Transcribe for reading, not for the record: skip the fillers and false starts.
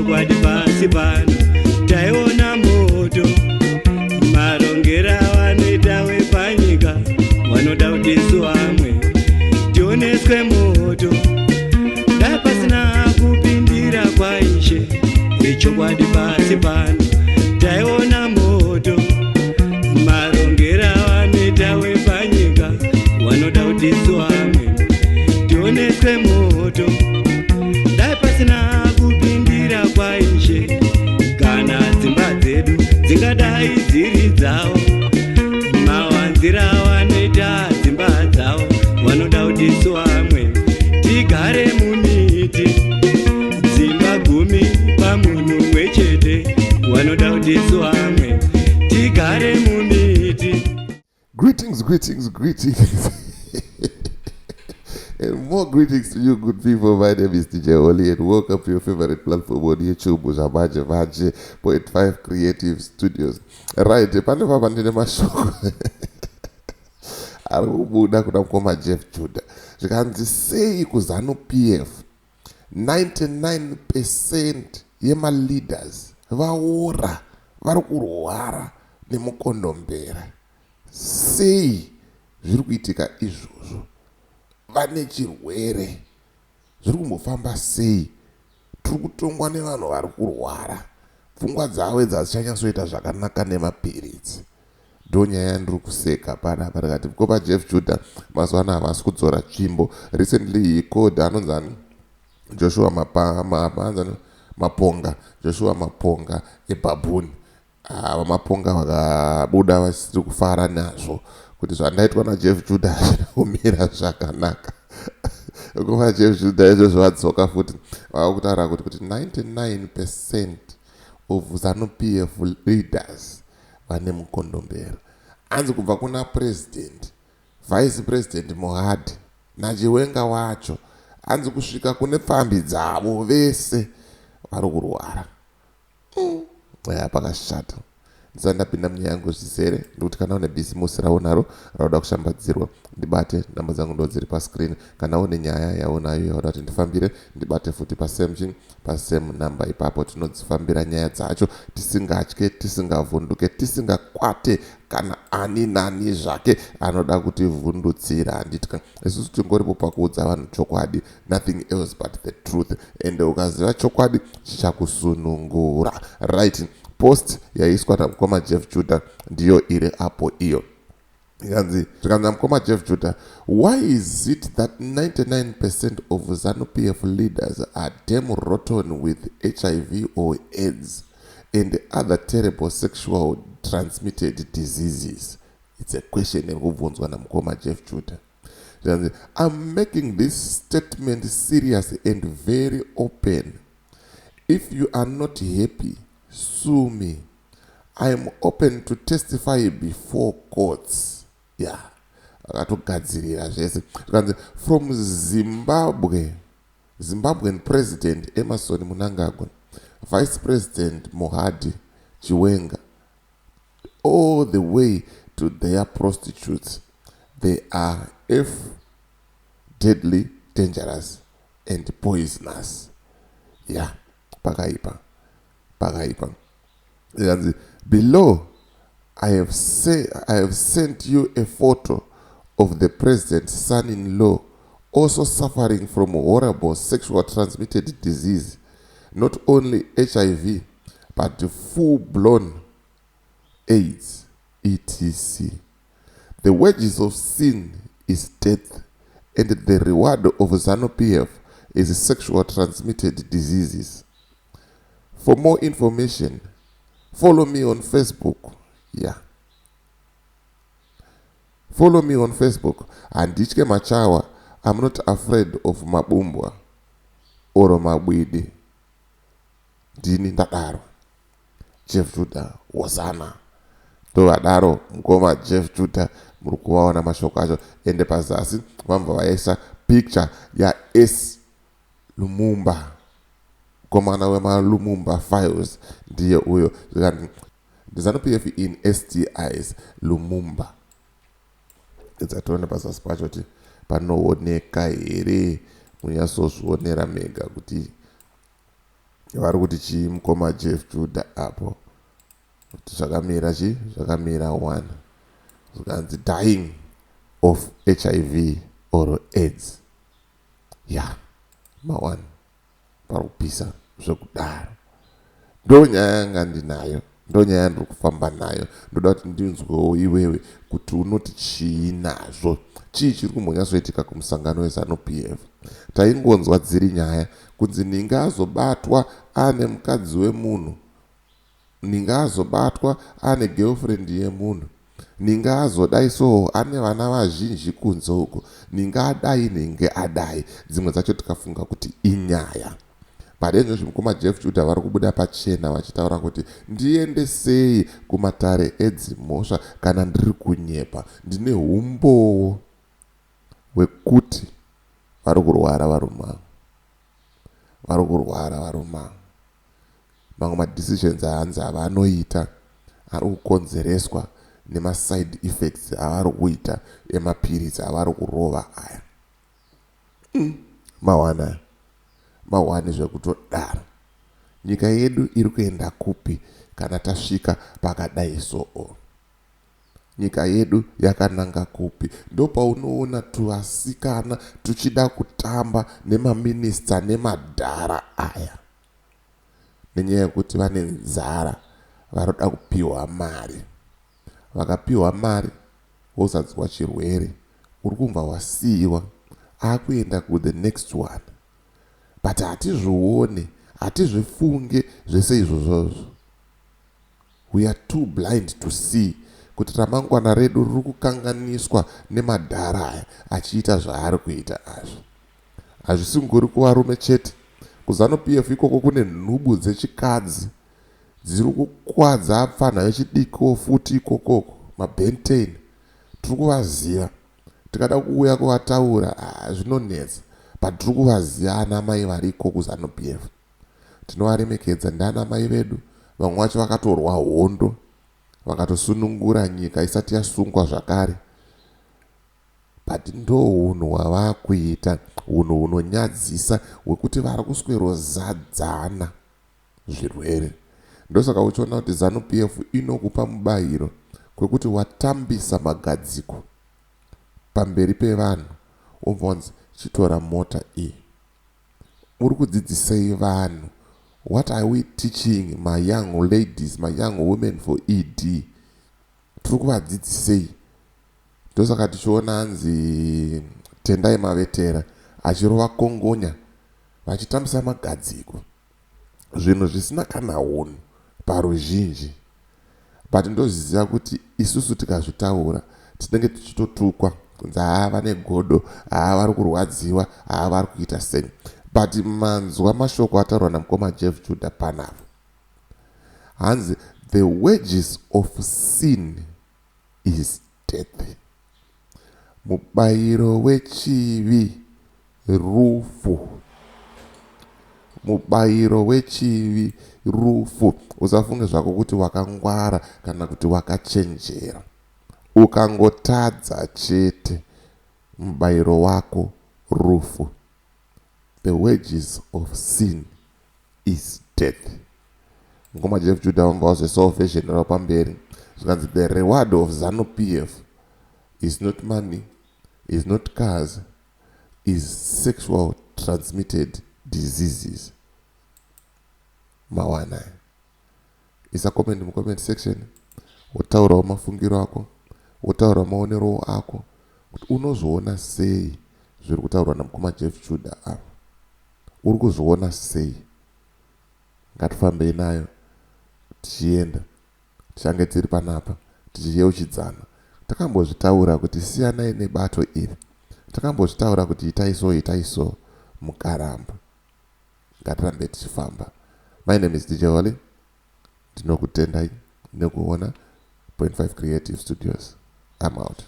chokwadi pasi pano taiona moto marongera vanoita wepanyika vanoda kudisu vamwe tioneswe moto dai pasina kupindira kwaishe chokwadi pasi pano taiona moto marongera vanoita wepanyika vanoda kudisu vamwe tioneswe moto dai pasina kupindira kwaishe kana dzimba dzedu dzingadai dziri dzavo mawanzira vanoita dzimba dzavo vanoda kudisu vamwe tigare mumiti dzimba 10 pamunhu mumwe chete vanoda kudisu vamwe tigare mumiti. Greetings and more greetings to you good people. My name is DJ Oli and welcome to your favorite platform on YouTube, Uzavaje.5 Creative Studios. Right, pande papa ndine mashoko arikubuda kuna mkoma Jeff Judah zvikanzi sei kuzanu PF 99% yema leaders vaora vari kurwara nemukondombera. Sei zviri kuitika izvozvo? Vane chirwere zviri kumbofamba sei? Tiri kutongwa nevanhu vari kurwara, pfungwa dzavo dzazichanyasoita zvakanaka nemapiritsi. Ndonyaya yandiri kuseka panapa ndikati mukoma Jeff Judah mazuva ano havasi kudzora tsvimbo. Recently he called anonzani Joshua Maponga eBabuni. Maponga vakabuda vasiri kufara nazvo kuti zvandaitwa naJeff Judah hazvina kumira zvakanaka. Mukoma Jeff Judah izvozvo vadzoka futi vakutaura kuti 99% of ZANU-PF leaders vane mukondombera. Anzi kubva kuna president, vice president Mohadi nachiwenga wacho, anzi kusvika kune pfambi dzavo vese vari kurwara. Pakashata. Ndisandapinda munyaya yangu zvisere ndikuti kana une bhisimusi raunaro rauda kushambadzirwa ndibate, namba dzangu ndo dziri pascreen. Kana une nyaya yaunayo yauda kuti ndifambire ndibate futi pasame namba ipapo tinodzifambira nyaya dzacho tisingatye, tisingavhunduke, tisingakwate kana ani nani zvake anoda kutivhundutsira. Handitika isusu tingoripo pakuudza vanhu chokwadi, nothing else but the truth. And ukaziva chokwadi chichakusunungura. Right. Post yaiswa na mkoma Jeff Judah ndiyo ire apo iyo. Ikanzi mkoma Jeff Judah, why is it that 99% of ZANU-PF leaders are damn rotten with HIV or AIDS and other terrible sexual transmitted diseases? It's a question ekubvunzwa na mkoma Jeff Judah. I'm making this statement serious and very open. If you are not happy, sue me. I am open to testify before courts. Yeah. From Zimbabwean President Emmerson Mnangagwa, Vice President Mohadi Chiwenga, all the way to their prostitutes. They are deadly, dangerous, and poisonous. Yeah. Pakaipa. Below, I have sent you a photo of the president's son-in-law also suffering from horrible sexual transmitted disease, not only HIV, but full-blown AIDS, etc. The wages of sin is death, and the reward of ZANU-PF is sexual transmitted diseases. For more information, follow me on Facebook. Yeah. Follow me on Facebook. And Dichke Machawa, I'm not afraid of Mabumbwa or Mabwidi. Dini Ndadaro. Jeff Judah, Wazana. To Adaro, Mkoma Jeff Judah, Murukuwa na mashokajo. Ende pasasi, mamba waesa picture ya S. Lumumba. Komana wema Lumumba files ndiye uyo. ZANU-PF in STIs Lumumba. It's pasasi pachoti panooneka ere munyasosuonera mega kuti vari kuti chii mukoma Jeff Judah apo kuti zvakamira 1 zvikanzi dying of HIV or AIDS. Ma1 pari kupisa zvekudaro. Ndo nyaya yanga ndinayo, ndo nyaya yandiri kufamba nayo. Ndoda kuti ndinzwewo iwewe kuti unoti chii nazvo, chii chiri kumbonyatsoitika kumusangano weZANU-PF. Taingonzwa dziri nyaya kunzi ninga azobatwa ane mukadzi wemunhu, ninga azobatwa ane girlfriend yemunhu, ninga azodai so ane vana vazhinji kunze uko, ninga adai ninge adai. Dzimwe dzacho tikafunga kuti inyaya. Padenzo zvimukoma Jeff Judah vari kubuda pachena vachitaura kuti ndiende sei kumatare edzimhosva kana ndiri kunyepa. Ndine umbowo wekuti vari kurwara varume avo. Mamwe madecisions ahanzi avanoita ari kukonzereswa nemaside effects avari kuita emapirisi avari kurova aya. Mawana zvekutodaro. Nyika yedu iri kuenda kupi kana tasvika pakadai so? Nyika yedu yakananga kupi? Ndo paunoona tuvasikana tuchida kutamba nemaminista nemadhara aya, nenyaya yekuti vane nzara varoda kupiwa mari. Vakapiwa mari wozadzwa chirwere, uri kumva wasiiwa, akuenda ku the next one. But hatizvione, hatizvifunge zvese izvozvozvo. We are too blind to see kuti ramangwana redu riri kukanganiswa nemadhara aya achiita zvaari kuita azvo. Hazvisingori kuvarume chete. KuZANU-PF ikoko kune nhubu dzechikadzi dziri kukwadza apfana vechidiko futi ikokoko, maBenten. Tiri kuvaziva. Tikada kuuya kuvataura zvinonetsa, but tiri kuvaziva ana mai variko kuZANU-PF. Tinovaremekedza ndiana mai vedu. Vamwe vacho vakatorwa hondo vakatosunungura nyika isati yasungwa zvakare. But ndo hunhu hwavakuita, hunhu hunonyadzisa hwekuti vari kuswerozadzana zvirwere. Ndosaka uchiona kuti ZANU-PF inokupa mubayiro kwekuti watambisa magadziko pamberi pevanhu, obvonzi chitora mota iyi. Uri kudzidzisei vanhu? What are we teaching my young ladies, my young women for ED? Tiri kuvadzidzisei? Ndosaka tichiona hanzi Tendai Mavetera achirova kongonya vachitambisa magadziko, zvinhu zvisina kana hunhu paruzhinji. But ndoziziva kuti isusu tikazvitaura tinenge tichitotukwa kunzi vane godo, vari kurwadziwa, vari kuita sei. But manzwa mashoko ataurwa namukoma Jeff Judah panapa. Hanzi the wages of sin is death. Mubayiro wechivi rufu. Mubayiro wechivi rufu. Usafunge zvako kuti wakangwara kana kuti wakachenjera. Ukangotadza chete, mubayiro wako rufu. The wages of sin is death. Mukoma Jeff Judah wambazve salvation rapamberi. Zvikanzi the reward of ZANU-PF is not money, is not cars, is sexual transmitted diseases. Mawana. Isa comment mu comment section. Utaura mafungiro ako, utaura maonero ako. Unozoona sei zviri kutaurwa namukoma Jeff Judah apa? Uri kuzviona sei? Ngatifambei nayo tichienda, tichange tiri panapa tichiyeuchidzana. Takambozvitaura kuti siyanai nebato iri. Takambozvitaura kuti itai so mukaramba. Ngatirambe tichifamba. My name is DJ Wally. Ndinokutendai nekuona .5 Creative Studios. I'm out.